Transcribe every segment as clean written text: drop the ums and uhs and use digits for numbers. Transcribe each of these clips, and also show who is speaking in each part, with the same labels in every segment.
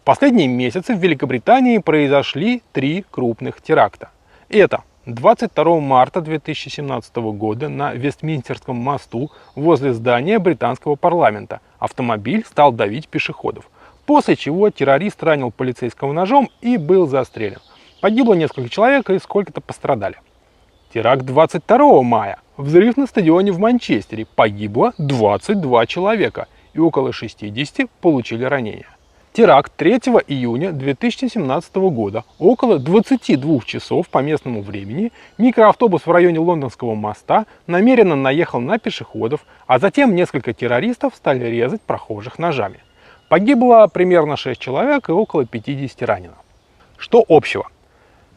Speaker 1: последние месяцы в Великобритании произошли 3 крупных теракта. Это 22 марта 2017 года на Вестминстерском мосту возле здания британского парламента автомобиль стал давить пешеходов, после чего террорист ранил полицейского ножом и был застрелен. Погибло несколько человек и сколько-то пострадали. Теракт 22 мая. Взрыв на стадионе в Манчестере. Погибло 22 человека и около 60 получили ранения. Теракт 3 июня 2017 года. Около 22 часов по местному времени микроавтобус в районе Лондонского моста намеренно наехал на пешеходов, а затем несколько террористов стали резать прохожих ножами. Погибло примерно 6 человек и около 50 ранено. Что общего?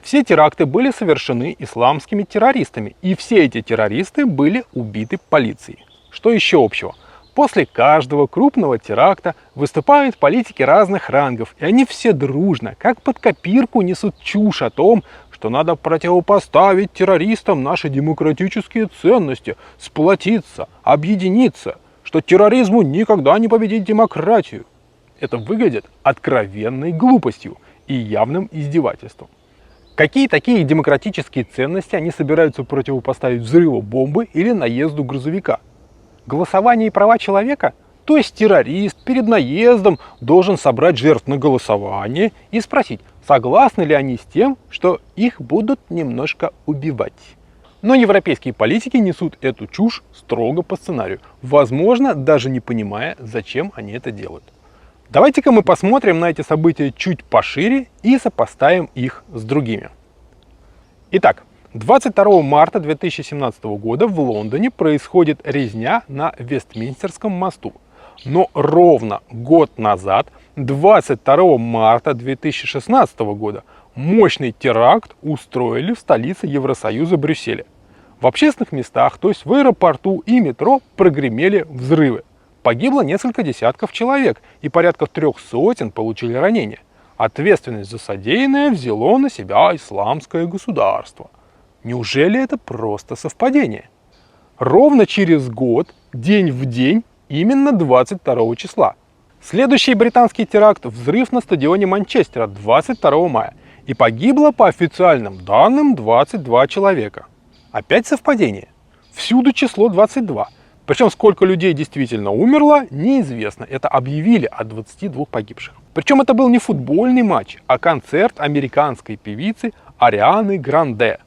Speaker 1: Все теракты были совершены исламскими террористами, и все эти террористы были убиты полицией. Что еще общего? После каждого крупного теракта выступают политики разных рангов, и они все дружно, как под копирку, несут чушь о том, что надо противопоставить террористам наши демократические ценности, сплотиться, объединиться, что терроризму никогда не победить демократию. Это выглядит откровенной глупостью и явным издевательством. Какие такие демократические ценности они собираются противопоставить взрыву бомбы или наезду грузовика? Голосование и права человека? То есть террорист перед наездом должен собрать жертв на голосование и спросить, согласны ли они с тем, что их будут немножко убивать. Но европейские политики несут эту чушь строго по сценарию, возможно, даже не понимая, зачем они это делают. Давайте-ка мы посмотрим на эти события чуть пошире и сопоставим их с другими. Итак, 22 марта 2017 года в Лондоне происходит резня на Вестминстерском мосту. Но ровно год назад, 22 марта 2016 года, мощный теракт устроили в столице Евросоюза Брюсселе. В общественных местах, то есть в аэропорту и метро, прогремели взрывы. Погибло несколько десятков человек, и порядка 300 получили ранения. Ответственность за содеянное взяло на себя исламское государство. Неужели это просто совпадение? Ровно через год, день в день, именно 22 числа. Следующий британский теракт – взрыв на стадионе Манчестера 22 мая. И погибло, по официальным данным, 22 человека. Опять совпадение. Всюду число 22. Причем сколько людей действительно умерло, неизвестно. Это объявили о 22 погибших. Причем это был не футбольный матч, а концерт американской певицы Арианы Гранде.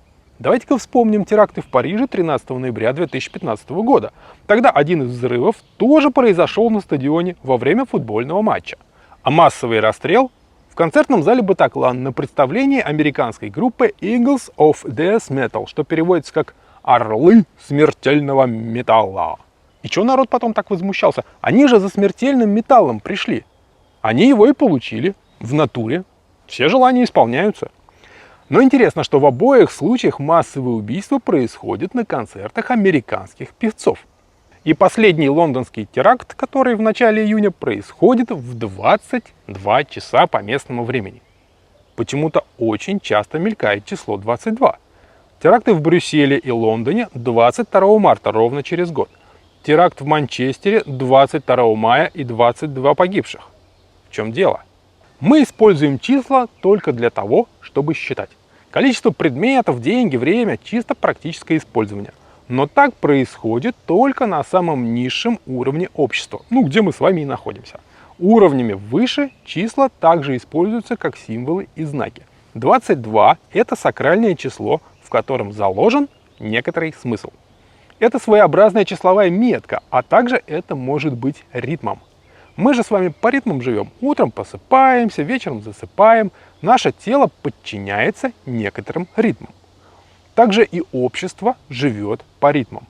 Speaker 1: Давайте-ка вспомним теракты в Париже 13 ноября 2015 года. Тогда один из взрывов тоже произошел на стадионе во время футбольного матча. А массовый расстрел в концертном зале Батаклан на представлении американской группы Eagles of Death Metal, что переводится как «Орлы смертельного металла». И что народ потом так возмущался? Они же за смертельным металлом пришли. Они его и получили в натуре. Все желания исполняются. Но интересно, что в обоих случаях массовые убийства происходят на концертах американских певцов. И последний лондонский теракт, который в начале июня, происходит в 22 часа по местному времени. Почему-то очень часто мелькает число 22. Теракты в Брюсселе и Лондоне 22 марта, ровно через год. Теракт в Манчестере 22 мая и 22 погибших. В чем дело? Мы используем числа только для того, чтобы считать. Количество предметов, деньги, время – чисто практическое использование. Но так происходит только на самом низшем уровне общества, где мы с вами и находимся. Уровнями выше числа также используются как символы и знаки. 22 – это сакральное число, в котором заложен некоторый смысл. Это своеобразная числовая метка, а также это может быть ритмом. Мы же с вами по ритмам живем. Утром просыпаемся, вечером засыпаем. Наше тело подчиняется некоторым ритмам. Также и общество живет по ритмам.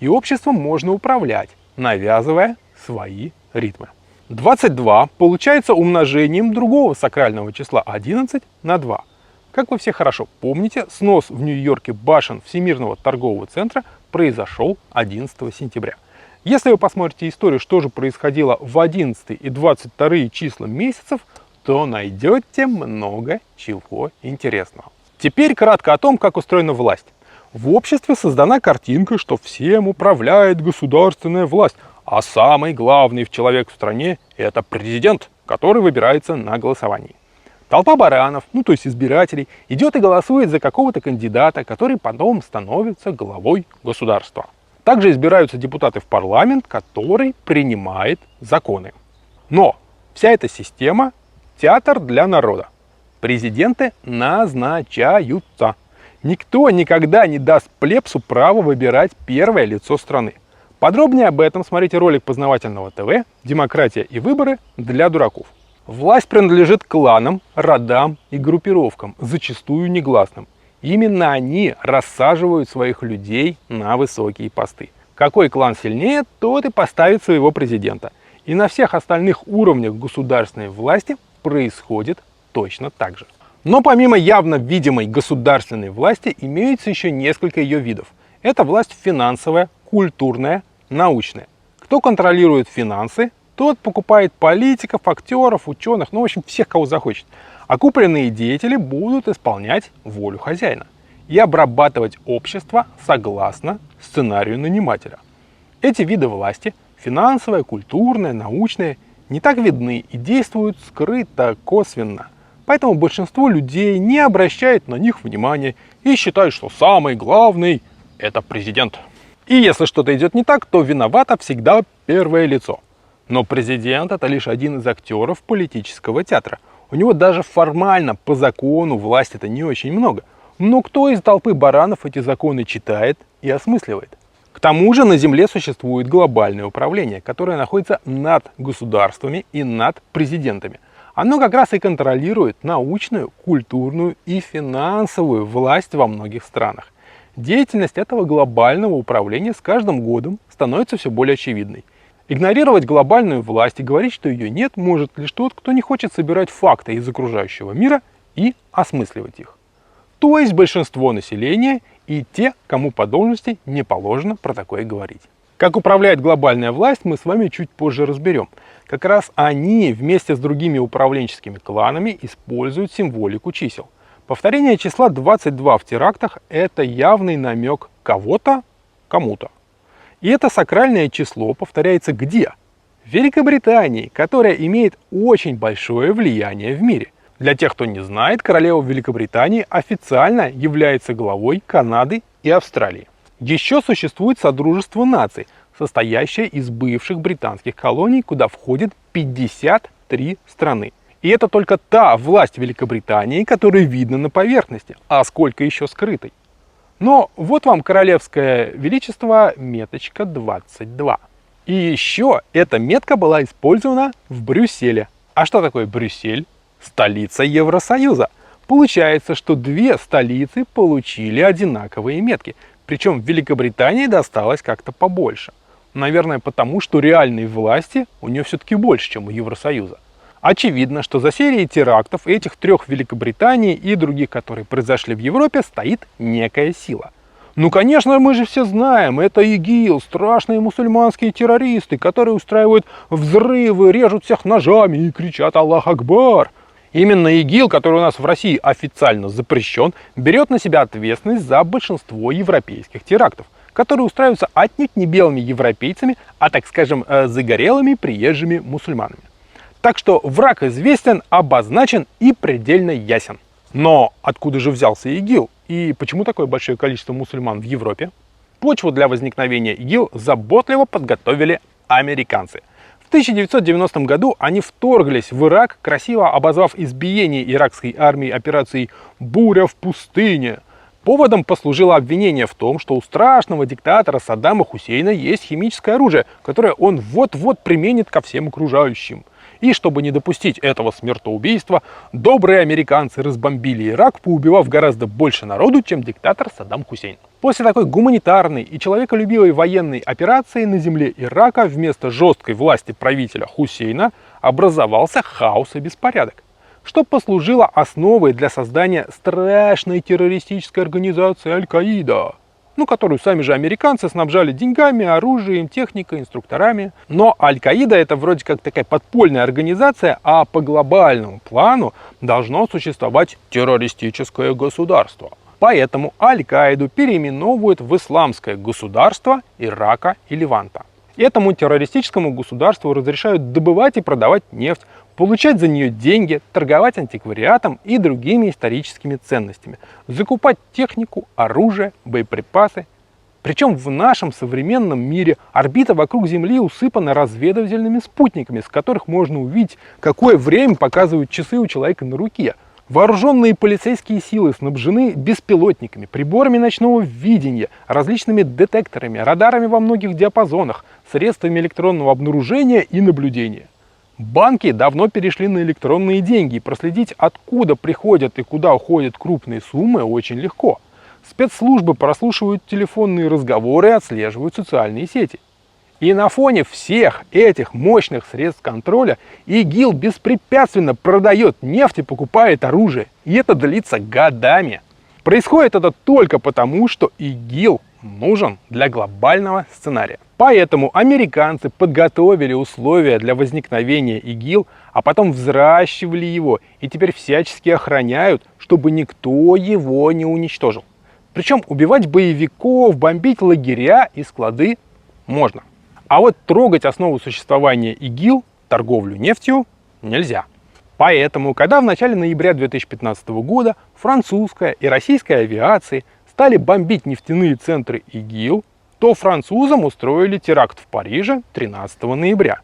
Speaker 1: И обществом можно управлять, навязывая свои ритмы. 22 получается умножением другого сакрального числа 11 на 2. Как вы все хорошо помните, снос в Нью-Йорке башен Всемирного торгового центра произошел 11 сентября. Если вы посмотрите историю, что же происходило в 11 и 22 числа месяцев, то найдете много чего интересного. Теперь кратко о том, как устроена власть. В обществе создана картинка, что всем управляет государственная власть, а самый главный человек в стране – это президент. который выбирается на голосовании. Толпа баранов, ну то есть избирателей, идет и голосует за какого-то кандидата, который потом становится главой государства. Также избираются депутаты в парламент, который принимает законы. Но вся эта система – театр для народа. Президенты назначаются. Никто никогда не даст плебсу право выбирать первое лицо страны. Подробнее об этом смотрите ролик познавательного ТВ «Демократия и выборы для дураков». Власть принадлежит кланам, родам и группировкам, зачастую негласным. Именно они рассаживают своих людей на высокие посты. Какой клан сильнее, тот и поставит своего президента. И на всех остальных уровнях государственной власти происходит точно так же. Но помимо явно видимой государственной власти имеется еще несколько ее видов. Это власть финансовая, культурная, научная. Кто контролирует финансы, тот покупает политиков, актеров, ученых, ну в общем всех, кого захочет. А купленные деятели будут исполнять волю хозяина и обрабатывать общество согласно сценарию нанимателя. Эти виды власти, финансовая, культурная, научная, не так видны и действуют скрыто, косвенно. Поэтому большинство людей не обращает на них внимания и считают, что самый главный – это президент. И если что-то идет не так, то виновато всегда первое лицо. Но президент – это лишь один из актеров политического театра. У него даже формально, по закону, власти-то не очень много. Но кто из толпы баранов эти законы читает и осмысливает? К тому же на Земле существует глобальное управление, которое находится над государствами и над президентами. Оно как раз и контролирует научную, культурную и финансовую власть во многих странах. Деятельность этого глобального управления с каждым годом становится все более очевидной. Игнорировать глобальную власть и говорить, что ее нет, может лишь тот, кто не хочет собирать факты из окружающего мира и осмысливать их. То есть большинство населения и те, кому по должности не положено про такое говорить. Как управляет глобальная власть, мы с вами чуть позже разберем. Как раз они вместе с другими управленческими кланами используют символику чисел. Повторение числа 22 в терактах – это явный намек кого-то кому-то. И это сакральное число повторяется где? В Великобритании, которая имеет очень большое влияние в мире. Для тех, кто не знает, королева Великобритании официально является главой Канады и Австралии. Еще существует Содружество наций, состоящее из бывших британских колоний, куда входит 53 страны. И это только та власть Великобритании, которая видна на поверхности, а сколько еще скрытой. Но вот вам королевское величество меточка 22. И еще эта метка была использована в Брюсселе. А что такое Брюссель? Столица Евросоюза. Получается, что две столицы получили одинаковые метки. Причем в Великобритании досталось как-то побольше. Наверное, потому что реальной власти у нее все-таки больше, чем у Евросоюза. Очевидно, что за серией терактов этих трех в Великобритании и других, которые произошли в Европе, стоит некая сила. Ну, конечно, мы же все знаем, это ИГИЛ, страшные мусульманские террористы, которые устраивают взрывы, режут всех ножами и кричат «Аллах Акбар». Именно ИГИЛ, который у нас в России официально запрещен, берет на себя ответственность за большинство европейских терактов, которые устраиваются отнюдь не белыми европейцами, а, так скажем, загорелыми приезжими мусульманами. Так что враг известен, обозначен и предельно ясен. Но откуда же взялся ИГИЛ? И почему такое большое количество мусульман в Европе? Почву для возникновения ИГИЛ заботливо подготовили американцы. В 1990 году они вторглись в Ирак, красиво обозвав избиение иракской армии операцией «Буря в пустыне». Поводом послужило обвинение в том, что у страшного диктатора Саддама Хусейна есть химическое оружие, которое он вот-вот применит ко всем окружающим. И чтобы не допустить этого смертоубийства, добрые американцы разбомбили Ирак, поубивав гораздо больше народу, чем диктатор Саддам Хусейн. После такой гуманитарной и человеколюбивой военной операции на земле Ирака вместо жесткой власти правителя Хусейна образовался хаос и беспорядок, что послужило основой для создания страшной террористической организации Аль-Каида, которую сами же американцы снабжали деньгами, оружием, техникой, инструкторами. Но Аль-Каида это вроде как такая подпольная организация, а по глобальному плану должно существовать террористическое государство. Поэтому Аль-Каиду переименовывают в Исламское государство Ирака и Леванта. Этому террористическому государству разрешают добывать и продавать нефть, получать за нее деньги, торговать антиквариатом и другими историческими ценностями, закупать технику, оружие, боеприпасы. Причем в нашем современном мире орбита вокруг Земли усыпана разведывательными спутниками, с которых можно увидеть, какое время показывают часы у человека на руке. Вооруженные полицейские силы снабжены беспилотниками, приборами ночного видения, различными детекторами, радарами во многих диапазонах, средствами электронного обнаружения и наблюдения. Банки давно перешли на электронные деньги, и проследить, откуда приходят и куда уходят крупные суммы, очень легко. Спецслужбы прослушивают телефонные разговоры и отслеживают социальные сети. И на фоне всех этих мощных средств контроля ИГИЛ беспрепятственно продает нефть и покупает оружие. И это длится годами. Происходит это только потому, что ИГИЛ нужен для глобального сценария. Поэтому американцы подготовили условия для возникновения ИГИЛ, а потом взращивали его и теперь всячески охраняют, чтобы никто его не уничтожил. Причем убивать боевиков, бомбить лагеря и склады можно. А вот трогать основу существования ИГИЛ, торговлю нефтью, нельзя. Поэтому, когда в начале ноября 2015 года французская и российская авиации стали бомбить нефтяные центры ИГИЛ, то французам устроили теракт в Париже 13 ноября.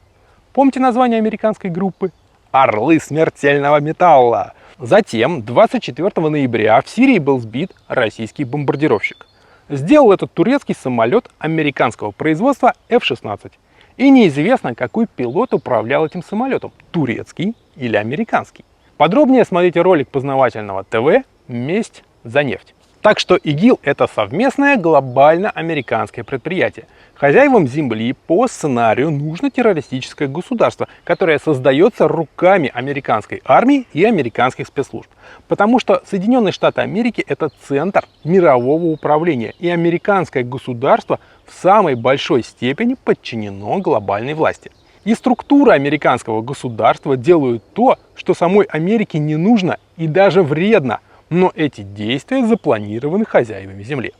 Speaker 1: Помните название американской группы? «Орлы смертельного металла». Затем, 24 ноября, в Сирии был сбит российский бомбардировщик. Сделал этот турецкий самолет американского производства F-16. И неизвестно, какой пилот управлял этим самолетом, турецкий или американский. Подробнее смотрите ролик познавательного ТВ «Месть за нефть». Так что ИГИЛ — это совместное глобально-американское предприятие. Хозяевам Земли по сценарию нужно террористическое государство, которое создается руками американской армии и американских спецслужб. Потому что Соединенные Штаты Америки — это центр мирового управления, и американское государство в самой большой степени подчинено глобальной власти. И структуры американского государства делают то, что самой Америке не нужно и даже вредно. Но эти действия запланированы хозяевами Земли.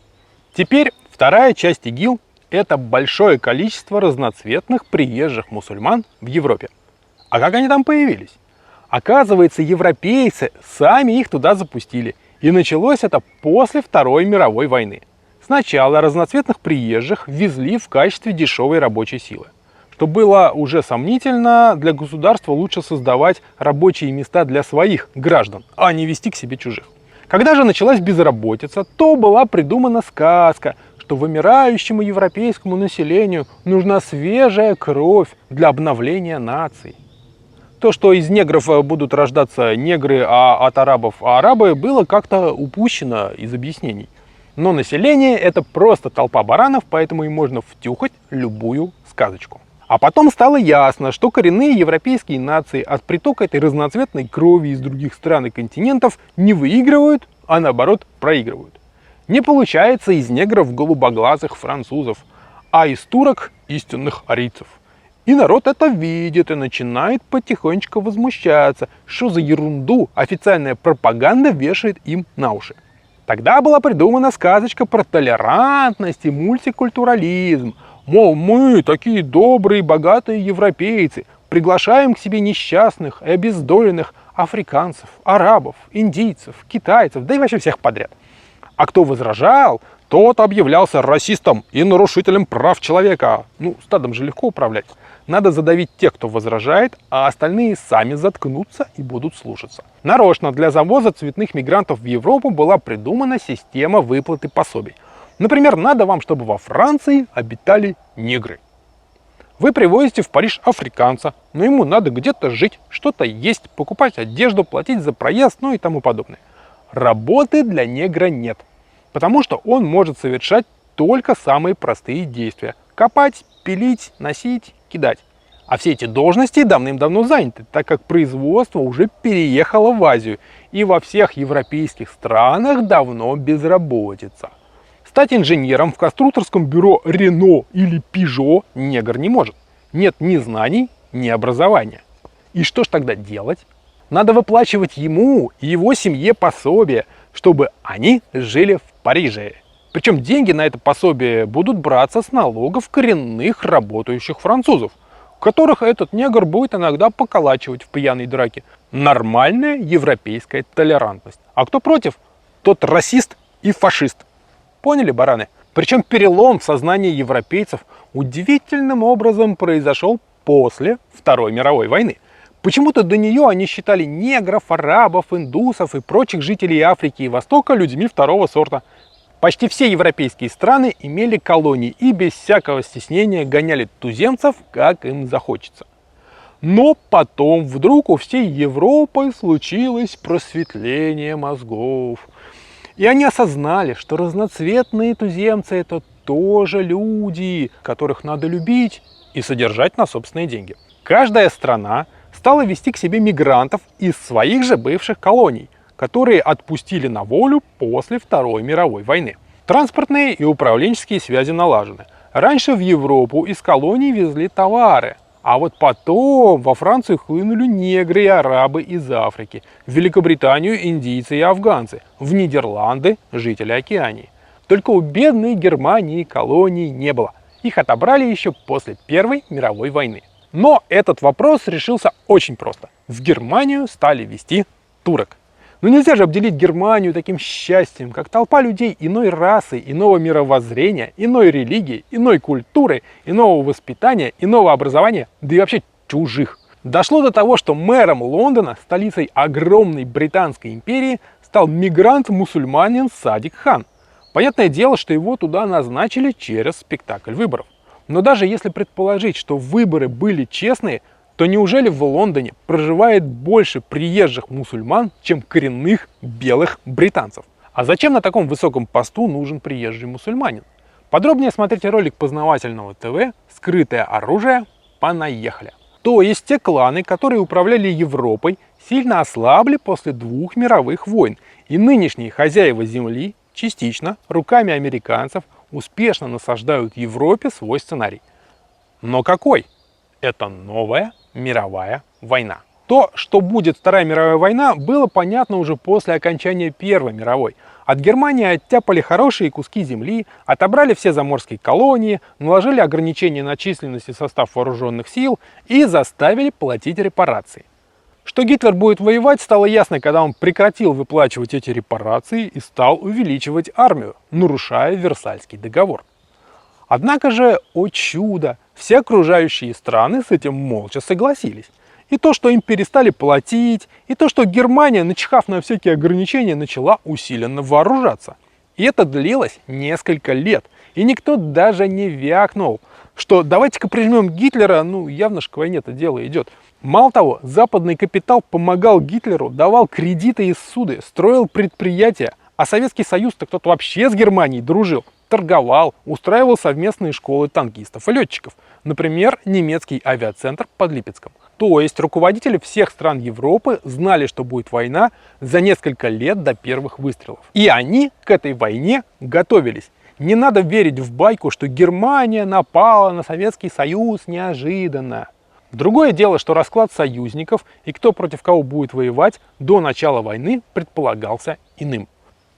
Speaker 1: Теперь вторая часть ИГИЛ – это большое количество разноцветных приезжих мусульман в Европе. А как они там появились? Оказывается, европейцы сами их туда запустили. И началось это после Второй мировой войны. Сначала разноцветных приезжих везли в качестве дешевой рабочей силы. Что было уже сомнительно, для государства лучше создавать рабочие места для своих граждан, а не везти к себе чужих. Когда же началась безработица, то была придумана сказка, что вымирающему европейскому населению нужна свежая кровь для обновления наций. То, что из негров будут рождаться негры, а от арабов арабы, было как-то упущено из объяснений. Но население — это просто толпа баранов, поэтому им можно втюхать любую сказочку. А потом стало ясно, что коренные европейские нации от притока этой разноцветной крови из других стран и континентов не выигрывают, а наоборот проигрывают. Не получается из негров голубоглазых французов, а из турок истинных арийцев. И народ это видит и начинает потихонечку возмущаться, что за ерунду официальная пропаганда вешает им на уши. Тогда была придумана сказочка про толерантность и мультикультурализм. Мол, мы такие добрые, богатые европейцы, приглашаем к себе несчастных и обездоленных африканцев, арабов, индийцев, китайцев, да и вообще всех подряд. А кто возражал, тот объявлялся расистом и нарушителем прав человека. Ну, стадом же легко управлять. Надо задавить тех, кто возражает, а остальные сами заткнутся и будут слушаться. Нарочно для завоза цветных мигрантов в Европу была придумана система выплаты пособий. Например, надо вам, чтобы во Франции обитали негры. Вы привозите в Париж африканца, но ему надо где-то жить, что-то есть, покупать одежду, платить за проезд, ну и тому подобное. Работы для негра нет, потому что он может совершать только самые простые действия. Копать, пилить, носить, кидать. А все эти должности давным-давно заняты, так как производство уже переехало в Азию, и во всех европейских странах давно безработица. Стать инженером в конструкторском бюро Renault или Peugeot негр не может. Нет ни знаний, ни образования. И что ж тогда делать? Надо выплачивать ему и его семье пособие, чтобы они жили в Париже. Причем деньги на это пособие будут браться с налогов коренных работающих французов. которых этот негр будет иногда поколачивать в пьяной драке. Нормальная европейская толерантность. А кто против, тот расист и фашист. Поняли, бараны? Причем перелом в сознании европейцев удивительным образом произошел после Второй мировой войны. Почему-то до нее они считали негров, арабов, индусов и прочих жителей Африки и Востока людьми второго сорта. Почти все европейские страны имели колонии и без всякого стеснения гоняли туземцев, как им захочется. Но потом вдруг у всей Европы случилось просветление мозгов. И они осознали, что разноцветные туземцы – это тоже люди, которых надо любить и содержать на собственные деньги. Каждая страна стала вести к себе мигрантов из своих же бывших колоний, которые отпустили на волю после Второй мировой войны. Транспортные и управленческие связи налажены. Раньше в Европу из колоний везли товары, а вот потом во Францию хлынули негры и арабы из Африки, в Великобританию индийцы и афганцы, в Нидерланды жители Океании. Только у бедной Германии колоний не было. Их отобрали еще после Первой мировой войны. Но этот вопрос решился очень просто. В Германию стали везти турок. Но нельзя же обделить Германию таким счастьем, как толпа людей иной расы, иного мировоззрения, иной религии, иной культуры, иного воспитания, иного образования, да и вообще чужих. Дошло до того, что мэром Лондона, столицей огромной Британской империи, стал мигрант-мусульманин Садик Хан. Понятное дело, что его туда назначили через спектакль выборов. Но даже если предположить, что выборы были честные, то неужели в Лондоне проживает больше приезжих мусульман, чем коренных белых британцев? А зачем на таком высоком посту нужен приезжий мусульманин? Подробнее смотрите ролик познавательного ТВ «Скрытое оружие». Понаехали! То есть те кланы, которые управляли Европой, сильно ослабли после двух мировых войн, и нынешние хозяева земли частично руками американцев успешно насаждают Европе свой сценарий. Но какой? Это новая мировая война. То, что будет Вторая мировая война, было понятно уже после окончания Первой мировой. От Германии оттяпали хорошие куски земли, отобрали все заморские колонии, наложили ограничения на численность и состав вооруженных сил и заставили платить репарации. Что Гитлер будет воевать, стало ясно, когда он прекратил выплачивать эти репарации и стал увеличивать армию, нарушая Версальский договор. Однако же, о чудо, все окружающие страны с этим молча согласились. И то, что им перестали платить, и то, что Германия, начихав на всякие ограничения, начала усиленно вооружаться. И это длилось несколько лет. И никто даже не вякнул, что давайте-ка прижмем Гитлера, ну явно же к войне-то дело идет. Мало того, западный капитал помогал Гитлеру, давал кредиты и ссуды, строил предприятия, а Советский Союз-то кто-то вообще с Германией дружил, торговал, устраивал совместные школы танкистов и летчиков, например, немецкий авиацентр под Липецком. То есть руководители всех стран Европы знали, что будет война за несколько лет до первых выстрелов. И они к этой войне готовились. Не надо верить в байку, что Германия напала на Советский Союз неожиданно. Другое дело, что расклад союзников и кто против кого будет воевать до начала войны предполагался иным.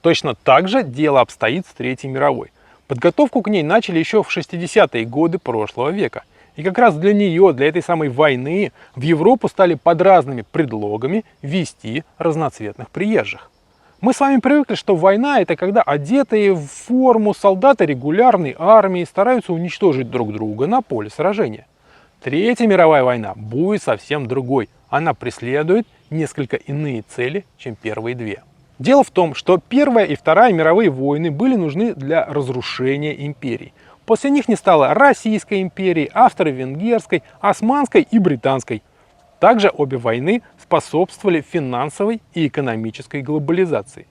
Speaker 1: Точно так же дело обстоит с Третьей мировой. Подготовку к ней начали еще в 60-е годы прошлого века. И как раз для нее, для этой самой войны, в Европу стали под разными предлогами везти разноцветных приезжих. Мы с вами привыкли, что война – это когда одетые в форму солдаты регулярной армии стараются уничтожить друг друга на поле сражения. Третья мировая война будет совсем другой. Она преследует несколько иные цели, чем первые две. Дело в том, что Первая и Вторая мировые войны были нужны для разрушения империй. После них не стало Российской империи, Австро-Венгерской, Османской и Британской. Также обе войны способствовали финансовой и экономической глобализации.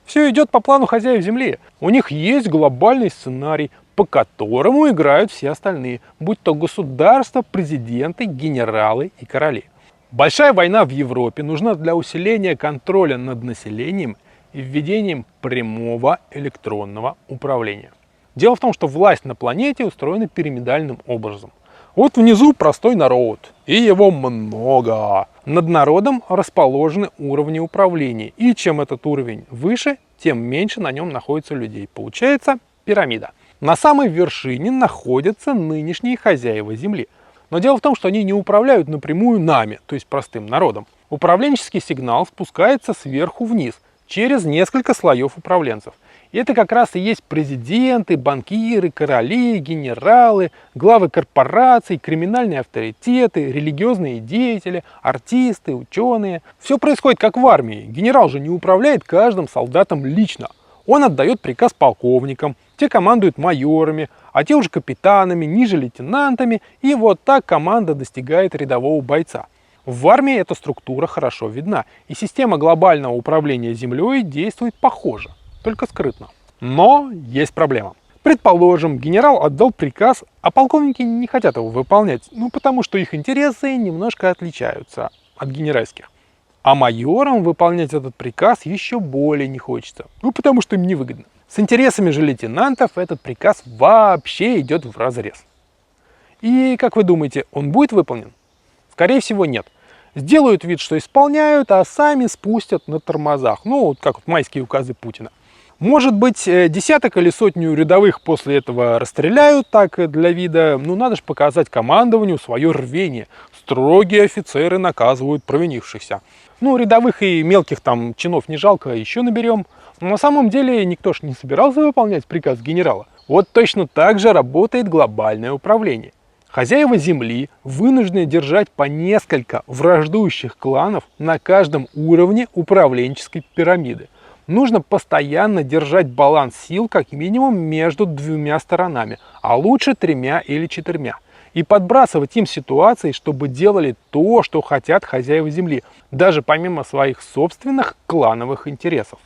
Speaker 1: Все идет по плану хозяев земли. У них есть глобальный сценарий, по которому играют все остальные, будь то государства, президенты, генералы и короли. Большая война в Европе нужна для усиления контроля над населением и введением прямого электронного управления. Дело в том, что власть на планете устроена пирамидальным образом. Вот внизу простой народ, и его много. Над народом расположены уровни управления, и чем этот уровень выше, тем меньше на нем находится людей. Получается пирамида. На самой вершине находятся нынешние хозяева земли. Но дело в том, что они не управляют напрямую нами, то есть простым народом. Управленческий сигнал спускается сверху вниз, через несколько слоев управленцев. И это как раз и есть президенты, банкиры, короли, генералы, главы корпораций, криминальные авторитеты, религиозные деятели, артисты, ученые. Все происходит как в армии. Генерал же не управляет каждым солдатом лично. Он отдает приказ полковникам, те командуют майорами, а те уже капитанами, ниже лейтенантами, и вот так команда достигает рядового бойца. В армии эта структура хорошо видна, и система глобального управления землей действует похоже, только скрытно. Но есть проблема. Предположим, генерал отдал приказ, а полковники не хотят его выполнять, потому что их интересы немножко отличаются от генеральских. А майорам выполнять этот приказ еще более не хочется, потому что им невыгодно. С интересами же лейтенантов этот приказ вообще идет вразрез. И, как вы думаете, он будет выполнен? Скорее всего, нет. Сделают вид, что исполняют, а сами спустят на тормозах. Как майские указы Путина. Может быть, десяток или сотню рядовых после этого расстреляют так для вида. Надо же показать командованию свое рвение. Строгие офицеры наказывают провинившихся. Рядовых и мелких там чинов не жалко, еще наберем. Но на самом деле никто ж не собирался выполнять приказ генерала. Вот точно так же работает глобальное управление. Хозяева земли вынуждены держать по несколько враждующих кланов на каждом уровне управленческой пирамиды. Нужно постоянно держать баланс сил как минимум между двумя сторонами, а лучше 3 или 4. И подбрасывать им ситуации, чтобы делали то, что хотят хозяева земли, даже помимо своих собственных клановых интересов.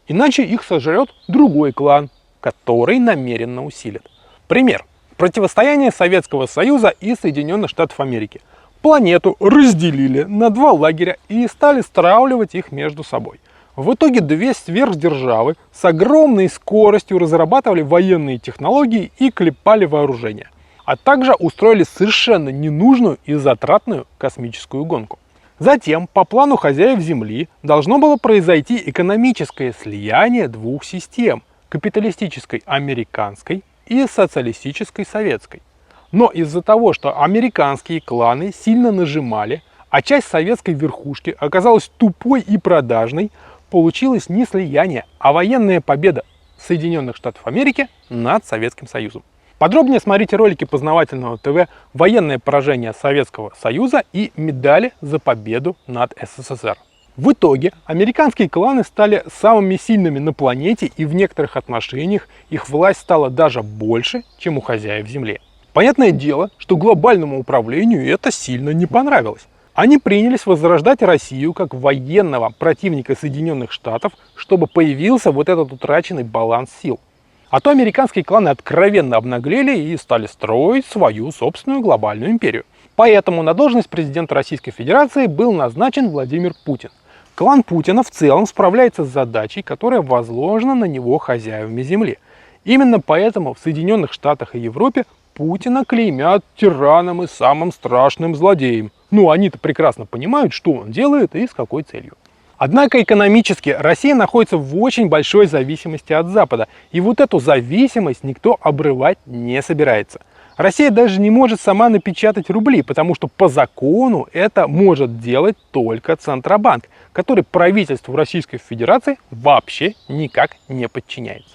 Speaker 1: Иначе их сожрет другой клан, который намеренно усилит. Пример. Противостояние Советского Союза и Соединенных Штатов Америки. Планету разделили на 2 лагеря и стали стравливать их между собой. В итоге 2 сверхдержавы с огромной скоростью разрабатывали военные технологии и клепали вооружение, а также устроили совершенно ненужную и затратную космическую гонку. Затем, по плану хозяев Земли, должно было произойти экономическое слияние 2 систем – капиталистической американской и социалистической советской. Но из-за того, что американские кланы сильно нажимали, а часть советской верхушки оказалась тупой и продажной, получилось не слияние, а военная победа Соединенных Штатов Америки над Советским Союзом. Подробнее смотрите ролики познавательного ТВ «Военное поражение Советского Союза» и «Медали за победу над СССР». В итоге американские кланы стали самыми сильными на планете, и в некоторых отношениях их власть стала даже больше, чем у хозяев Земли. Понятное дело, что глобальному управлению это сильно не понравилось. Они принялись возрождать Россию как военного противника Соединенных Штатов, чтобы появился вот этот утраченный баланс сил. А то американские кланы откровенно обнаглели и стали строить свою собственную глобальную империю. Поэтому на должность президента Российской Федерации был назначен Владимир Путин. Клан Путина в целом справляется с задачей, которая возложена на него хозяевами Земли. Именно поэтому в Соединенных Штатах и Европе Путина клеймят тираном и самым страшным злодеем. Они-то прекрасно понимают, что он делает и с какой целью. Однако экономически Россия находится в очень большой зависимости от Запада, и вот эту зависимость никто обрывать не собирается. Россия даже не может сама напечатать рубли, потому что по закону это может делать только Центробанк, который правительству Российской Федерации вообще никак не подчиняется.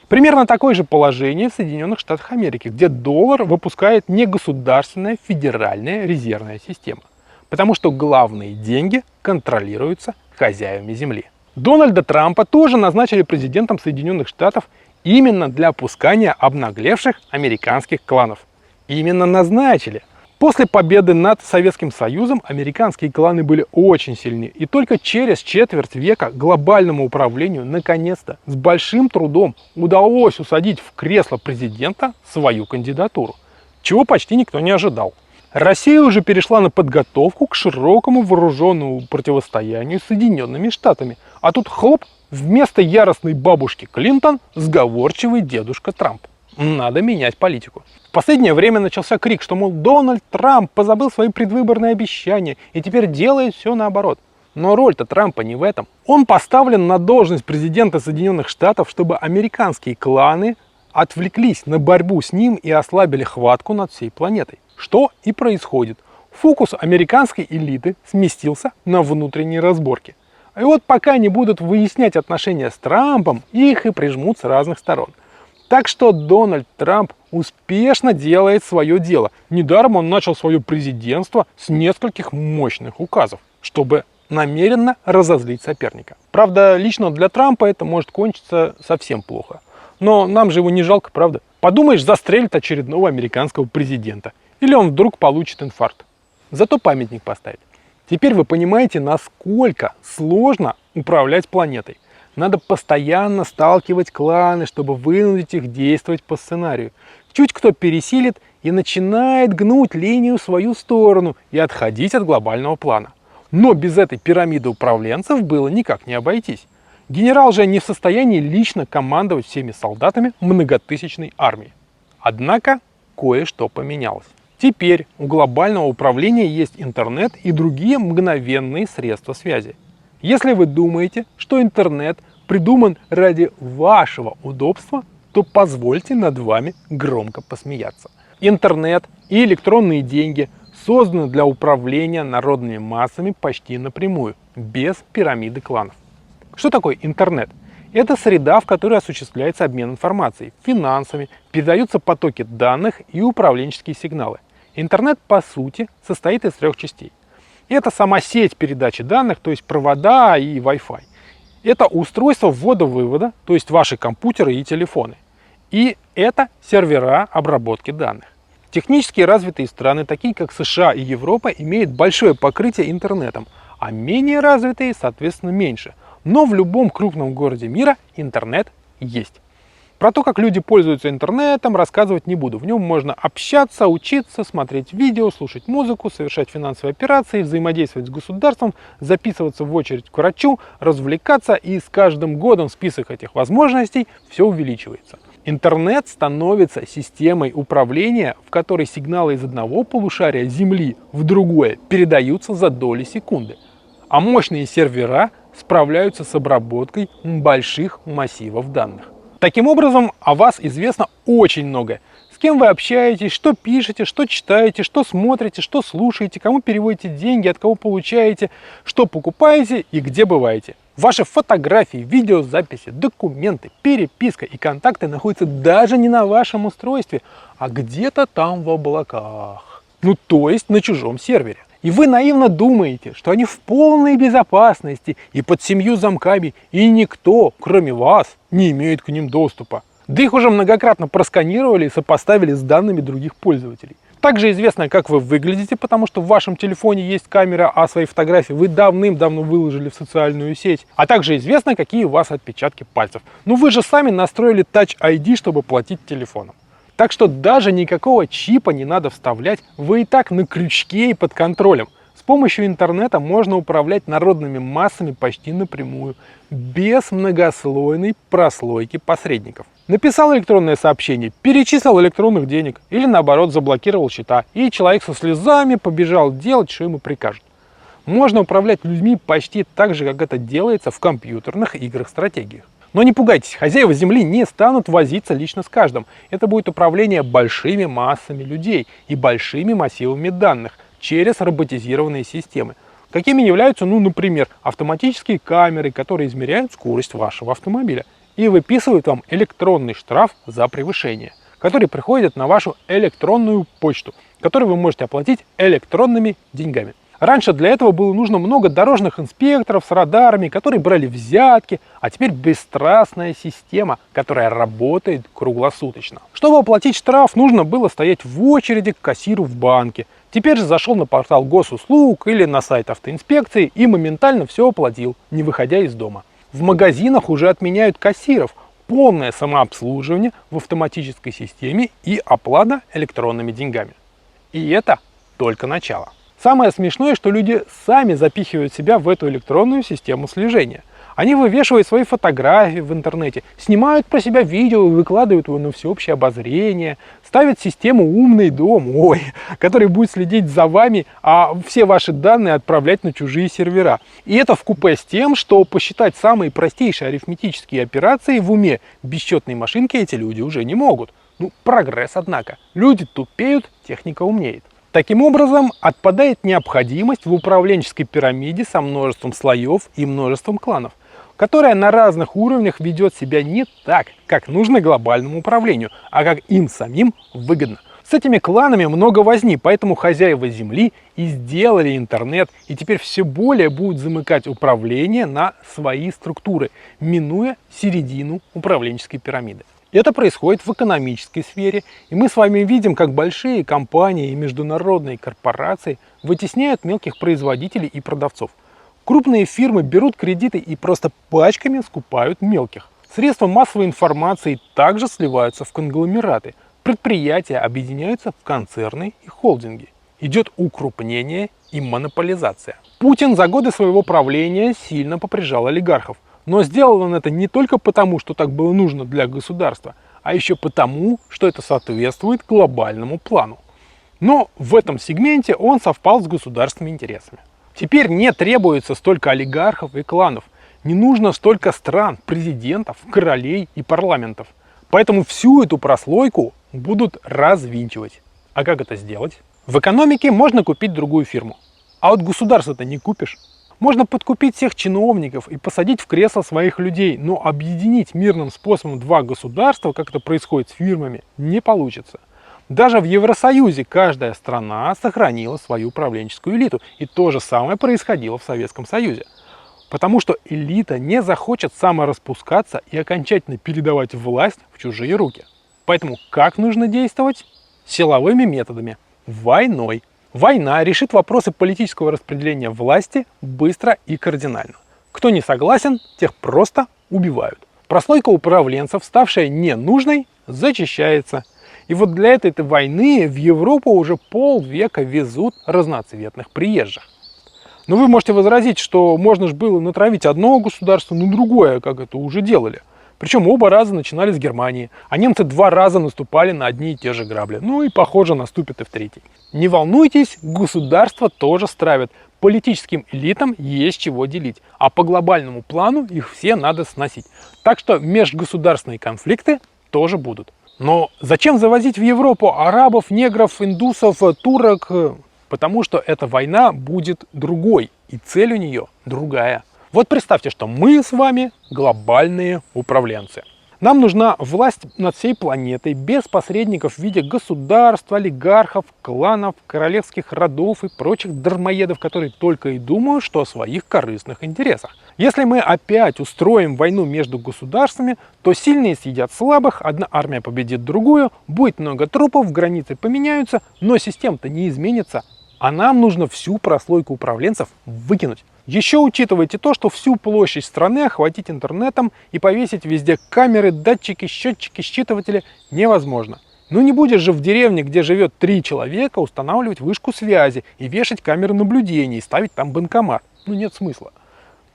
Speaker 1: Примерно такое же положение в Соединенных Штатах Америки, где доллар выпускает не государственная федеральная резервная система, потому что главные деньги контролируются хозяевами земли. Дональда Трампа тоже назначили президентом Соединенных Штатов именно для опускания обнаглевших американских кланов. Именно назначили. После победы над Советским Союзом американские кланы были очень сильны, и только через четверть века глобальному управлению наконец-то с большим трудом удалось усадить в кресло президента свою кандидатуру, чего почти никто не ожидал. Россия уже перешла на подготовку к широкому вооруженному противостоянию с Соединенными Штатами, а тут хлоп, вместо яростной бабушки Клинтон сговорчивый дедушка Трамп. Надо менять политику. В последнее время начался крик, что, мол, Дональд Трамп позабыл свои предвыборные обещания и теперь делает все наоборот. Но роль-то Трампа не в этом. Он поставлен на должность президента Соединенных Штатов, чтобы американские кланы отвлеклись на борьбу с ним и ослабили хватку над всей планетой. Что и происходит. Фокус американской элиты сместился на внутренние разборки. И вот пока они будут выяснять отношения с Трампом, их и прижмут с разных сторон. Так что Дональд Трамп успешно делает свое дело. Недаром он начал свое президентство с нескольких мощных указов, чтобы намеренно разозлить соперника. Правда, лично для Трампа это может кончиться совсем плохо. Но нам же его не жалко, правда? Подумаешь, застрелит очередного американского президента. Или он вдруг получит инфаркт. Зато памятник поставит. Теперь вы понимаете, насколько сложно управлять планетой. Надо постоянно сталкивать кланы, чтобы вынудить их действовать по сценарию. Чуть кто пересилит и начинает гнуть линию в свою сторону и отходить от глобального плана. Но без этой пирамиды управленцев было никак не обойтись. Генерал же не в состоянии лично командовать всеми солдатами многотысячной армии. Однако кое-что поменялось. Теперь у глобального управления есть интернет и другие мгновенные средства связи. Если вы думаете, что интернет придуман ради вашего удобства, то позвольте над вами громко посмеяться. Интернет и электронные деньги созданы для управления народными массами почти напрямую, без пирамиды кланов. Что такое интернет? Это среда, в которой осуществляется обмен информацией, финансами, передаются потоки данных и управленческие сигналы. Интернет, по сути, состоит из трех частей. Это сама сеть передачи данных, то есть провода и Wi-Fi. Это устройство ввода-вывода, то есть ваши компьютеры и телефоны. И это сервера обработки данных. Технически развитые страны, такие как США и Европа, имеют большое покрытие интернетом, а менее развитые, соответственно, меньше. Но в любом крупном городе мира интернет есть. Про то, как люди пользуются интернетом, рассказывать не буду. В нем можно общаться, учиться, смотреть видео, слушать музыку, совершать финансовые операции, взаимодействовать с государством, записываться в очередь к врачу, развлекаться, и с каждым годом список этих возможностей все увеличивается. Интернет становится системой управления, в которой сигналы из одного полушария Земли в другое передаются за доли секунды, а мощные сервера справляются с обработкой больших массивов данных. Таким образом, о вас известно очень многое. С кем вы общаетесь, что пишете, что читаете, что смотрите, что слушаете, кому переводите деньги, от кого получаете, что покупаете и где бываете. Ваши фотографии, видеозаписи, документы, переписка и контакты находятся даже не на вашем устройстве, а где-то там в облаках. Ну, то есть на чужом сервере. И вы наивно думаете, что они в полной безопасности и под 7 замками, и никто, кроме вас, не имеет к ним доступа. Да их уже многократно просканировали и сопоставили с данными других пользователей. Также известно, как вы выглядите, потому что в вашем телефоне есть камера, а свои фотографии вы давным-давно выложили в социальную сеть. А также известно, какие у вас отпечатки пальцев. Ну вы же сами настроили Touch ID, чтобы платить телефоном. Так что даже никакого чипа не надо вставлять, вы и так на крючке и под контролем. С помощью интернета можно управлять народными массами почти напрямую, без многослойной прослойки посредников. Написал электронное сообщение, перечислил электронных денег или наоборот заблокировал счета, и человек со слезами побежал делать, что ему прикажут. Можно управлять людьми почти так же, как это делается в компьютерных играх-стратегиях. Но не пугайтесь, хозяева Земли не станут возиться лично с каждым. Это будет управление большими массами людей и большими массивами данных через роботизированные системы. Какими являются, например, автоматические камеры, которые измеряют скорость вашего автомобиля и выписывают вам электронный штраф за превышение, который приходит на вашу электронную почту, которую вы можете оплатить электронными деньгами. Раньше для этого было нужно много дорожных инспекторов с радарами, которые брали взятки, а теперь бесстрастная система, которая работает круглосуточно. Чтобы оплатить штраф, нужно было стоять в очереди к кассиру в банке. Теперь же зашел на портал госуслуг или на сайт автоинспекции и моментально все оплатил, не выходя из дома. В магазинах уже отменяют кассиров, полное самообслуживание в автоматической системе и оплата электронными деньгами. И это только начало. Самое смешное, что люди сами запихивают себя в эту электронную систему слежения. Они вывешивают свои фотографии в интернете, снимают про себя видео и выкладывают его на всеобщее обозрение, ставят систему «Умный дом», который будет следить за вами, а все ваши данные отправлять на чужие сервера. И это вкупе с тем, что посчитать самые простейшие арифметические операции в уме бесчетной машинки эти люди уже не могут. Ну, прогресс, однако. Люди тупеют, техника умнеет. Таким образом, отпадает необходимость в управленческой пирамиде со множеством слоев и множеством кланов, которая на разных уровнях ведет себя не так, как нужно глобальному управлению, а как им самим выгодно. С этими кланами много возни, поэтому хозяева Земли и сделали интернет, и теперь все более будут замыкать управление на свои структуры, минуя середину управленческой пирамиды. Это происходит в экономической сфере, и мы с вами видим, как большие компании и международные корпорации вытесняют мелких производителей и продавцов. Крупные фирмы берут кредиты и просто пачками скупают мелких. Средства массовой информации также сливаются в конгломераты. Предприятия объединяются в концерны и холдинги. Идет укрупнение и монополизация. Путин за годы своего правления сильно поприжал олигархов. Но сделал он это не только потому, что так было нужно для государства, а еще потому, что это соответствует глобальному плану. Но в этом сегменте он совпал с государственными интересами. Теперь не требуется столько олигархов и кланов, не нужно столько стран, президентов, королей и парламентов. Поэтому всю эту прослойку будут развинчивать. А как это сделать? В экономике можно купить другую фирму, а вот государство-то не купишь. Можно подкупить всех чиновников и посадить в кресло своих людей, но объединить мирным способом два государства, как это происходит с фирмами, не получится. Даже в Евросоюзе каждая страна сохранила свою управленческую элиту, и то же самое происходило в Советском Союзе. Потому что элита не захочет самораспускаться и окончательно передавать власть в чужие руки. Поэтому как нужно действовать? Силовыми методами, войной. Война решит вопросы политического распределения власти быстро и кардинально. Кто не согласен, тех просто убивают. Прослойка управленцев, ставшая ненужной, зачищается. И вот для этой войны в Европу уже полвека везут разноцветных приезжих. Но вы можете возразить, что можно же было натравить одно государство на другое, как это уже делали. Причем оба раза начинали с Германии, а немцы 2 раза наступали на одни и те же грабли. Ну и, похоже, наступит и в третий. Не волнуйтесь, государства тоже стравят. Политическим элитам есть чего делить, а по глобальному плану их все надо сносить. Так что межгосударственные конфликты тоже будут. Но зачем завозить в Европу арабов, негров, индусов, турок? Потому что эта война будет другой, и цель у нее другая. Вот представьте, что мы с вами глобальные управленцы. Нам нужна власть над всей планетой, без посредников в виде государств, олигархов, кланов, королевских родов и прочих дармоедов, которые только и думают, что о своих корыстных интересах. Если мы опять устроим войну между государствами, то сильные съедят слабых, одна армия победит другую, будет много трупов, границы поменяются, но система-то не изменится. А нам нужно всю прослойку управленцев выкинуть. Еще учитывайте то, что всю площадь страны охватить интернетом и повесить везде камеры, датчики, счетчики, считыватели невозможно. Ну не будешь же в деревне, где живет 3 человека, устанавливать вышку связи и вешать камеры наблюдения и ставить там банкомат. Ну нет смысла.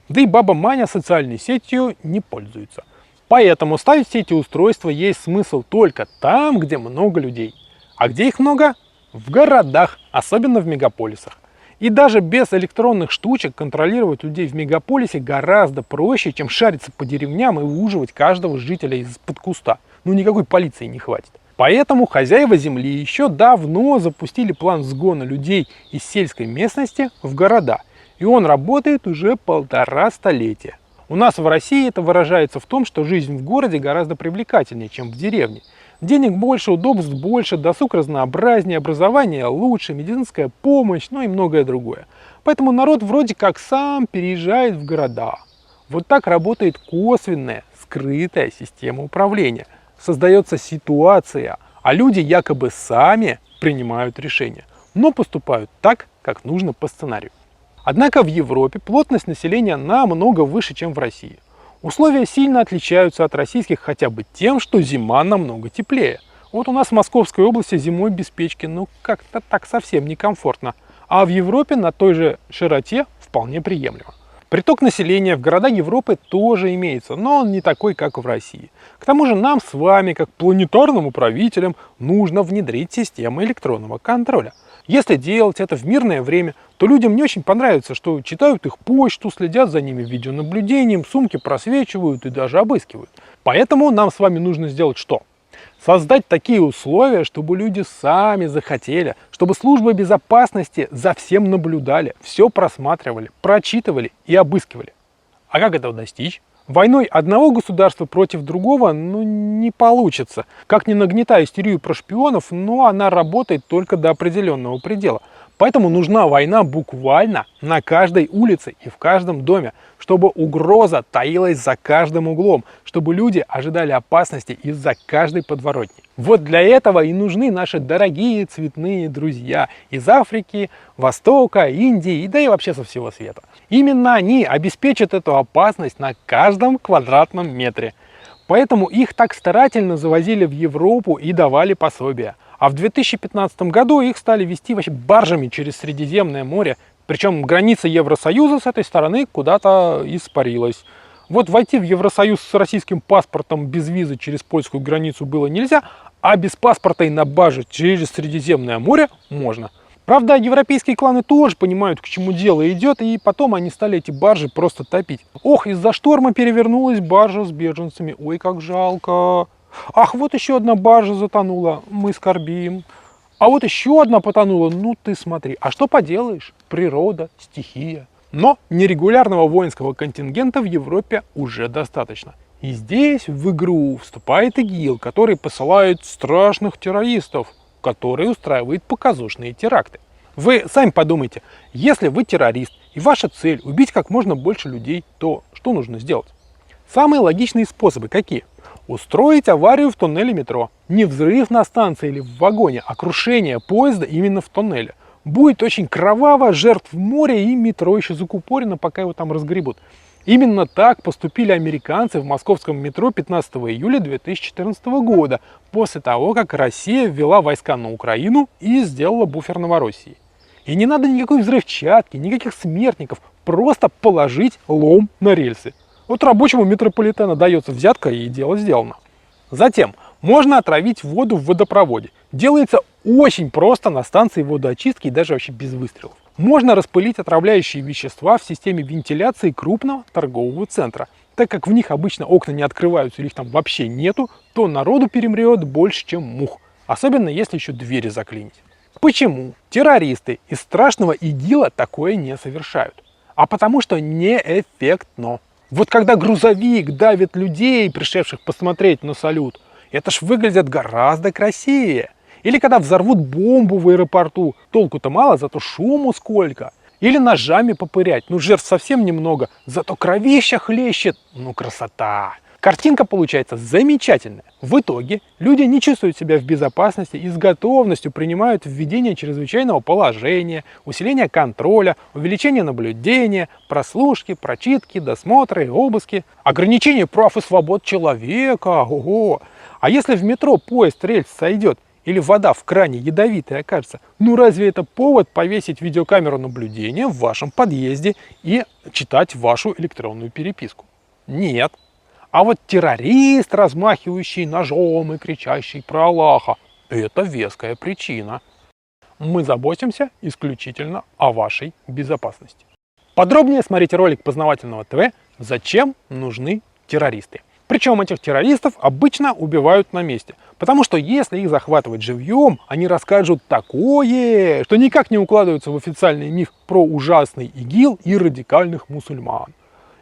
Speaker 1: Да и баба Маня социальной сетью не пользуется. Поэтому ставить все эти устройства есть смысл только там, где много людей. А где их много? В городах, особенно в мегаполисах. И даже без электронных штучек контролировать людей в мегаполисе гораздо проще, чем шариться по деревням и выуживать каждого жителя из-под куста. Ну никакой полиции не хватит. Поэтому хозяева земли еще давно запустили план сгона людей из сельской местности в города. И он работает уже 1,5 столетия. У нас в России это выражается в том, что жизнь в городе гораздо привлекательнее, чем в деревне. Денег больше, удобств больше, досуг разнообразнее, образование лучше, медицинская помощь, ну и многое другое. Поэтому народ вроде как сам переезжает в города. Вот так работает косвенная, скрытая система управления. Создается ситуация, а люди якобы сами принимают решения, но поступают так, как нужно по сценарию. Однако в Европе плотность населения намного выше, чем в России. Условия сильно отличаются от российских хотя бы тем, что зима намного теплее. Вот у нас в Московской области зимой без печки, ну как-то так совсем некомфортно. А в Европе на той же широте вполне приемлемо. Приток населения в города Европы тоже имеется, но он не такой, как в России. К тому же нам с вами, как планетарным управителям, нужно внедрить систему электронного контроля. Если делать это в мирное время, то людям не очень понравится, что читают их почту, следят за ними видеонаблюдением, сумки просвечивают и даже обыскивают. Поэтому нам с вами нужно сделать что? Создать такие условия, чтобы люди сами захотели, чтобы службы безопасности за всем наблюдали, все просматривали, прочитывали и обыскивали. А как этого достичь? Войной одного государства против другого, не получится. Как ни нагнетай истерию про шпионов, но она работает только до определенного предела. Поэтому нужна война буквально на каждой улице и в каждом доме, чтобы угроза таилась за каждым углом, чтобы люди ожидали опасности из-за каждой подворотни. Вот для этого и нужны наши дорогие цветные друзья из Африки, Востока, Индии, да и вообще со всего света. Именно они обеспечат эту опасность на каждом квадратном метре. Поэтому их так старательно завозили в Европу и давали пособия. А в 2015 году их стали везти вообще баржами через Средиземное море. Причем граница Евросоюза с этой стороны куда-то испарилась. Вот войти в Евросоюз с российским паспортом без визы через польскую границу было нельзя, а без паспорта и на барже через Средиземное море можно. Правда, европейские кланы тоже понимают, к чему дело идет, и потом они стали эти баржи просто топить. Ох, из-за шторма перевернулась баржа с беженцами. Ой, как жалко. Ах, вот еще одна баржа затонула, мы скорбим. А вот еще одна потонула, ну ты смотри. А что поделаешь? Природа, стихия. Но нерегулярного воинского контингента в Европе уже достаточно. И здесь в игру вступает ИГИЛ, который посылает страшных террористов, которые устраивают показушные теракты. Вы сами подумайте, если вы террорист и ваша цель убить как можно больше людей, то что нужно сделать? Самые логичные способы какие? Устроить аварию в туннеле метро. Не взрыв на станции или в вагоне, а крушение поезда именно в туннеле. Будет очень кроваво, жертв в море, и метро еще закупорено, пока его там разгребут. Именно так поступили американцы в московском метро 15 июля 2014 года, после того, как Россия ввела войска на Украину и сделала буфер Новороссии. И не надо никакой взрывчатки, никаких смертников, просто положить лом на рельсы. Вот рабочему метрополитена дается взятка, и дело сделано. Затем можно отравить воду в водопроводе. Делается очень просто на станции водоочистки и даже вообще без выстрелов. Можно распылить отравляющие вещества в системе вентиляции крупного торгового центра. Так как в них обычно окна не открываются или их там вообще нету, то народу перемрет больше, чем мух. Особенно если еще двери заклинить. Почему террористы из страшного ИГИЛа такое не совершают? А потому что неэффектно. Вот когда грузовик давит людей, пришедших посмотреть на салют, это ж выглядит гораздо красивее. Или когда взорвут бомбу в аэропорту, толку-то мало, зато шуму сколько. Или ножами попырять, жертв совсем немного, зато кровища хлещет, красота. Картинка получается замечательная. В итоге люди не чувствуют себя в безопасности и с готовностью принимают введение чрезвычайного положения, усиление контроля, увеличение наблюдения, прослушки, прочитки, досмотры, обыски, ограничение прав и свобод человека. Ого! А если в метро поезд рельс сойдет или вода в кране ядовитая окажется, разве это повод повесить видеокамеру наблюдения в вашем подъезде и читать вашу электронную переписку? Нет. А вот террорист, размахивающий ножом и кричащий про Аллаха, это веская причина. Мы заботимся исключительно о вашей безопасности. Подробнее смотрите ролик Познавательного ТВ «Зачем нужны террористы?». Причем этих террористов обычно убивают на месте, потому что если их захватывать живьем, они расскажут такое, что никак не укладывается в официальный миф про ужасный ИГИЛ и радикальных мусульман.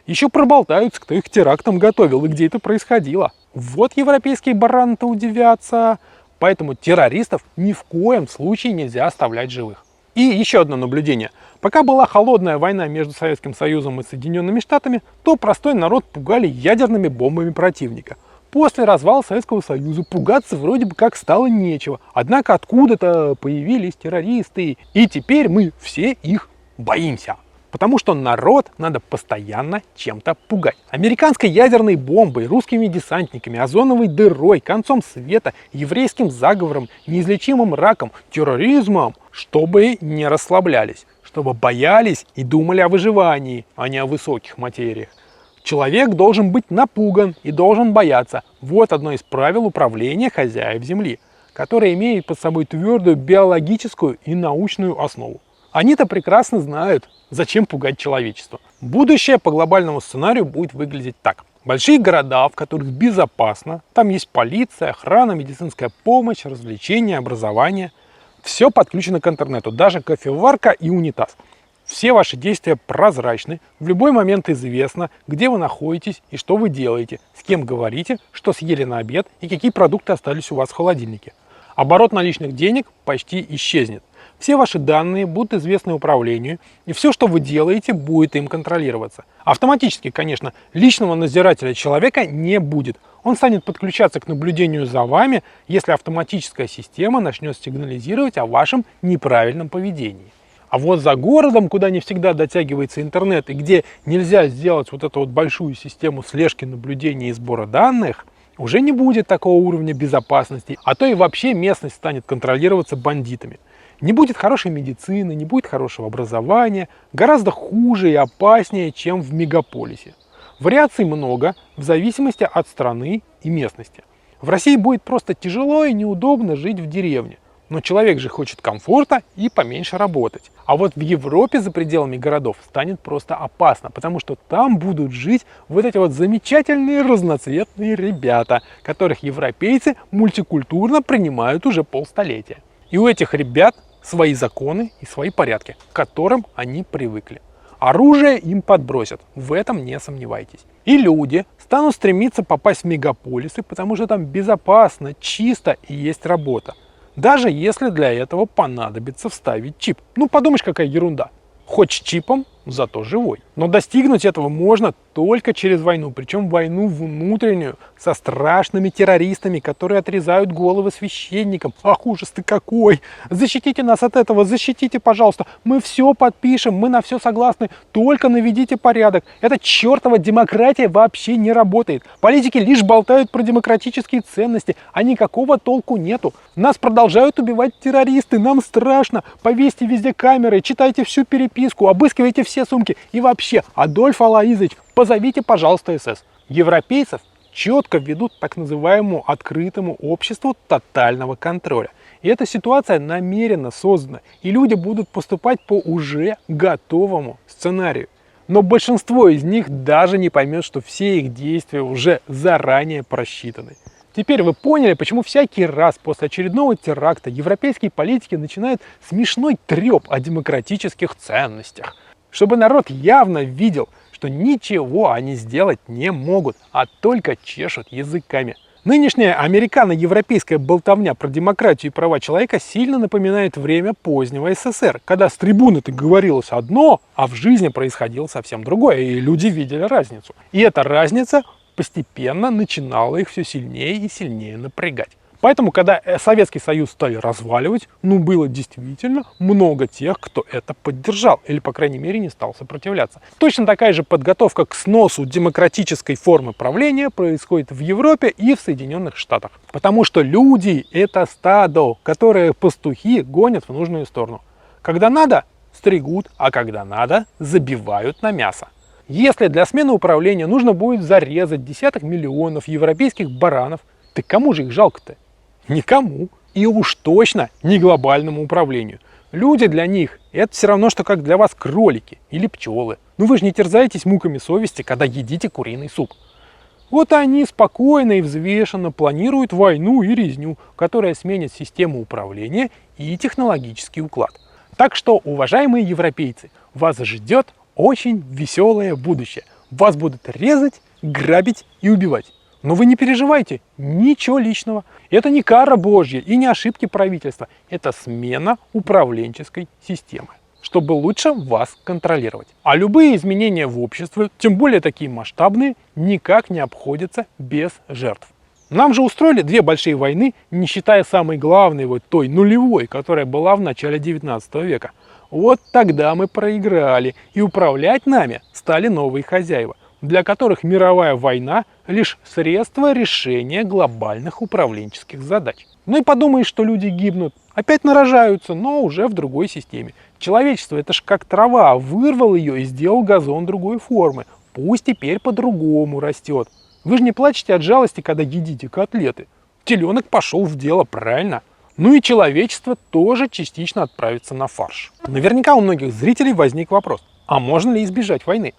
Speaker 1: Еще проболтаются, кто их к терактам готовил и где это происходило. Вот европейские бараны-то удивятся. Поэтому террористов ни в коем случае нельзя оставлять живых. И еще одно наблюдение. Пока была холодная война между Советским Союзом и Соединенными Штатами, то простой народ пугали ядерными бомбами противника. После развала Советского Союза пугаться вроде бы как стало нечего. Однако откуда-то появились террористы. И теперь мы все их боимся. Потому что народ надо постоянно чем-то пугать. Американской ядерной бомбой, русскими десантниками, озоновой дырой, концом света, еврейским заговором, неизлечимым раком, терроризмом, чтобы не расслаблялись, чтобы боялись и думали о выживании, а не о высоких материях. Человек должен быть напуган и должен бояться. Вот одно из правил управления хозяев Земли, которое имеет под собой твердую биологическую и научную основу. Они-то прекрасно знают, зачем пугать человечество. Будущее по глобальному сценарию будет выглядеть так. Большие города, в которых безопасно, там есть полиция, охрана, медицинская помощь, развлечения, образование. Все подключено к интернету, даже кофеварка и унитаз. Все ваши действия прозрачны, в любой момент известно, где вы находитесь и что вы делаете, с кем говорите, что съели на обед и какие продукты остались у вас в холодильнике. Оборот наличных денег почти исчезнет. Все ваши данные будут известны управлению, и все, что вы делаете, будет им контролироваться. Автоматически, конечно, личного надзирателя человека не будет. Он станет подключаться к наблюдению за вами, если автоматическая система начнет сигнализировать о вашем неправильном поведении. А вот за городом, куда не всегда дотягивается интернет и где нельзя сделать вот эту вот большую систему слежки, наблюдения и сбора данных, уже не будет такого уровня безопасности, а то и вообще местность станет контролироваться бандитами. Не будет хорошей медицины, не будет хорошего образования, гораздо хуже и опаснее, чем в мегаполисе. Вариаций много, в зависимости от страны и местности. В России будет просто тяжело и неудобно жить в деревне. Но человек же хочет комфорта и поменьше работать. А вот в Европе за пределами городов станет просто опасно, потому что там будут жить вот эти вот замечательные разноцветные ребята, которых европейцы мультикультурно принимают уже полстолетия. И у этих ребят свои законы и свои порядки, к которым они привыкли. Оружие им подбросят, в этом не сомневайтесь. И люди станут стремиться попасть в мегаполисы, потому что там безопасно, чисто и есть работа. Даже если для этого понадобится вставить чип. Ну, подумаешь, какая ерунда. Хоть с чипом, зато живой. Но достигнуть этого можно только через войну. Причем войну внутреннюю, со страшными террористами, которые отрезают головы священникам. Ах, ужас ты какой! Защитите нас от этого, защитите, пожалуйста. Мы все подпишем, мы на все согласны. Только наведите порядок. Эта чертова демократия вообще не работает. Политики лишь болтают про демократические ценности, а никакого толку нету. Нас продолжают убивать террористы, нам страшно. Повесьте везде камеры, читайте всю переписку, обыскивайте все сумки. И вообще, Адольф Алаизович, позовите, пожалуйста, СС. Европейцев четко ведут к так называемому открытому обществу тотального контроля. И эта ситуация намеренно создана, и люди будут поступать по уже готовому сценарию. Но большинство из них даже не поймет, что все их действия уже заранее просчитаны. Теперь вы поняли, почему всякий раз после очередного теракта европейские политики начинают смешной треп о демократических ценностях. Чтобы народ явно видел, что ничего они сделать не могут, а только чешут языками. Нынешняя американо-европейская болтовня про демократию и права человека сильно напоминает время позднего СССР, когда с трибуны-то говорилось одно, а в жизни происходило совсем другое, и люди видели разницу. И эта разница постепенно начинала их все сильнее и сильнее напрягать. Поэтому, когда Советский Союз стали разваливать, было действительно много тех, кто это поддержал, или, по крайней мере, не стал сопротивляться. Точно такая же подготовка к сносу демократической формы правления происходит в Европе и в Соединенных Штатах. Потому что люди – это стадо, которое пастухи гонят в нужную сторону. Когда надо – стригут, а когда надо – забивают на мясо. Если для смены управления нужно будет зарезать десяток миллионов европейских баранов, так кому же их жалко-то? Никому. И уж точно не глобальному управлению. Люди для них – это все равно, что как для вас кролики или пчелы. Вы же не терзаетесь муками совести, когда едите куриный суп. Вот они спокойно и взвешенно планируют войну и резню, которая сменит систему управления и технологический уклад. Так что, уважаемые европейцы, вас ждет очень веселое будущее. Вас будут резать, грабить и убивать. Но вы не переживайте, ничего личного. Это не кара Божья и не ошибки правительства. Это смена управленческой системы, чтобы лучше вас контролировать. А любые изменения в обществе, тем более такие масштабные, никак не обходятся без жертв. Нам же устроили две большие войны, не считая самой главной, вот той нулевой, которая была в начале 19 века. Вот тогда мы проиграли, и управлять нами стали новые хозяева, для которых мировая война – лишь средство решения глобальных управленческих задач. И подумаешь, что люди гибнут, опять нарожаются, но уже в другой системе. Человечество – это ж как трава, вырвал ее и сделал газон другой формы. Пусть теперь по-другому растет. Вы же не плачете от жалости, когда едите котлеты. Теленок пошел в дело, правильно? И человечество тоже частично отправится на фарш. Наверняка у многих зрителей возник вопрос, а можно ли избежать войны?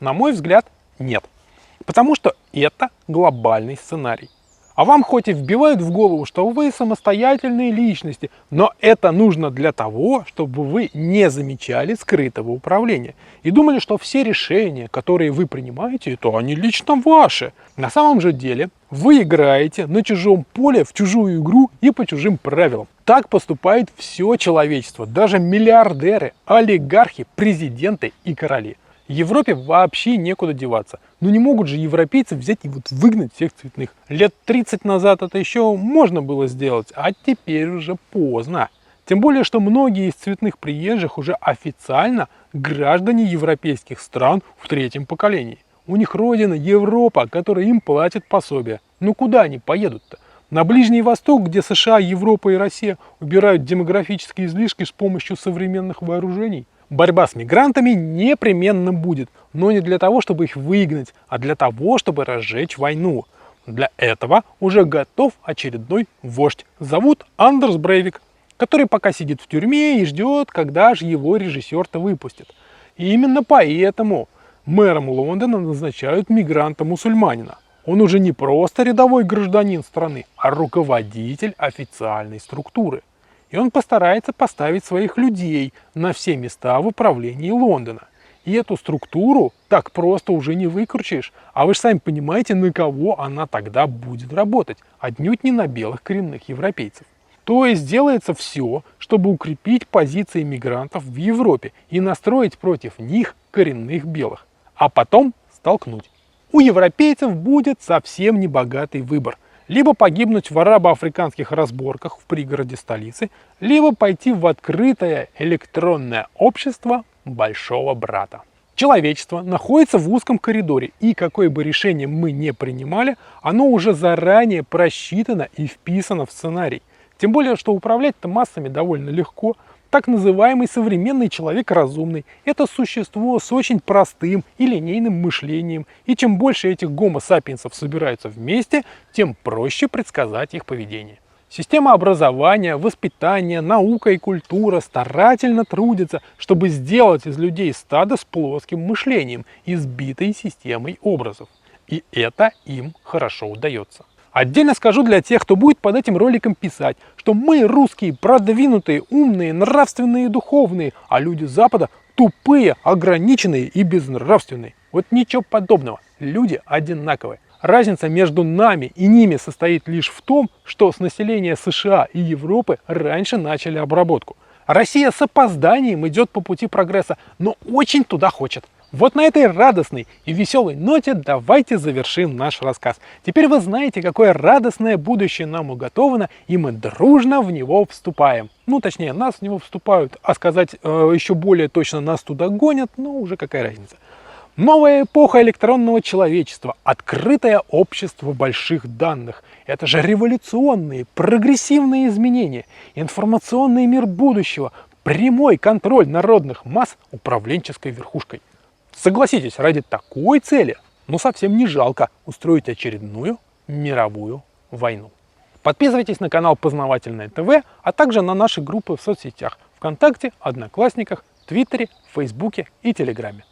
Speaker 1: На мой взгляд, нет. Потому что это глобальный сценарий. А вам хоть и вбивают в голову, что вы самостоятельные личности, но это нужно для того, чтобы вы не замечали скрытого управления и думали, что все решения, которые вы принимаете, это они лично ваши. На самом же деле вы играете на чужом поле в чужую игру и по чужим правилам. Так поступает все человечество, даже миллиардеры, олигархи, президенты и короли. Европе вообще некуда деваться. Но не могут же европейцы взять и вот выгнать всех цветных. Лет 30 назад это еще можно было сделать, а теперь уже поздно. Тем более, что многие из цветных приезжих уже официально граждане европейских стран в третьем поколении. У них родина Европа, которая им платит пособие. Ну куда они поедут-то? На Ближний Восток, где США, Европа и Россия убирают демографические излишки с помощью современных вооружений? Борьба с мигрантами непременно будет, но не для того, чтобы их выгнать, а для того, чтобы разжечь войну. Для этого уже готов очередной вождь. Зовут Андерс Брейвик, который пока сидит в тюрьме и ждет, когда же его режиссер-то выпустят. И именно поэтому мэром Лондона назначают мигранта-мусульманина. Он уже не просто рядовой гражданин страны, а руководитель официальной структуры. И он постарается поставить своих людей на все места в управлении Лондона. И эту структуру так просто уже не выкручишь. А вы же сами понимаете, на кого она тогда будет работать. Отнюдь не на белых коренных европейцев. То есть делается все, чтобы укрепить позиции мигрантов в Европе и настроить против них коренных белых. А потом столкнуть. У европейцев будет совсем небогатый выбор. Либо погибнуть в арабо-африканских разборках в пригороде столицы, либо пойти в открытое электронное общество Большого Брата. Человечество находится в узком коридоре, и какое бы решение мы ни принимали, оно уже заранее просчитано и вписано в сценарий. Тем более, что управлять-то массами довольно легко. Так называемый современный человек разумный – это существо с очень простым и линейным мышлением. И чем больше этих гомо-сапиенсов собираются вместе, тем проще предсказать их поведение. Система образования, воспитания, наука и культура старательно трудятся, чтобы сделать из людей стадо с плоским мышлением и сбитой системой образов. И это им хорошо удается. Отдельно скажу для тех, кто будет под этим роликом писать, что мы, русские, продвинутые, умные, нравственные и духовные, а люди Запада тупые, ограниченные и безнравственные. Вот ничего подобного. Люди одинаковые. Разница между нами и ними состоит лишь в том, что с населения США и Европы раньше начали обработку. Россия с опозданием идет по пути прогресса, но очень туда хочет. Вот на этой радостной и веселой ноте давайте завершим наш рассказ. Теперь вы знаете, какое радостное будущее нам уготовано, и мы дружно в него вступаем. Ну, точнее, нас в него вступают, а сказать еще более точно, нас туда гонят, ну, уже какая разница. Новая эпоха электронного человечества, открытое общество больших данных. Это же революционные, прогрессивные изменения, информационный мир будущего, прямой контроль народных масс управленческой верхушкой. Согласитесь, ради такой цели, ну совсем не жалко устроить очередную мировую войну. Подписывайтесь на канал Познавательное ТВ, а также на наши группы в соцсетях ВКонтакте, Одноклассниках, Твиттере, Фейсбуке и Телеграме.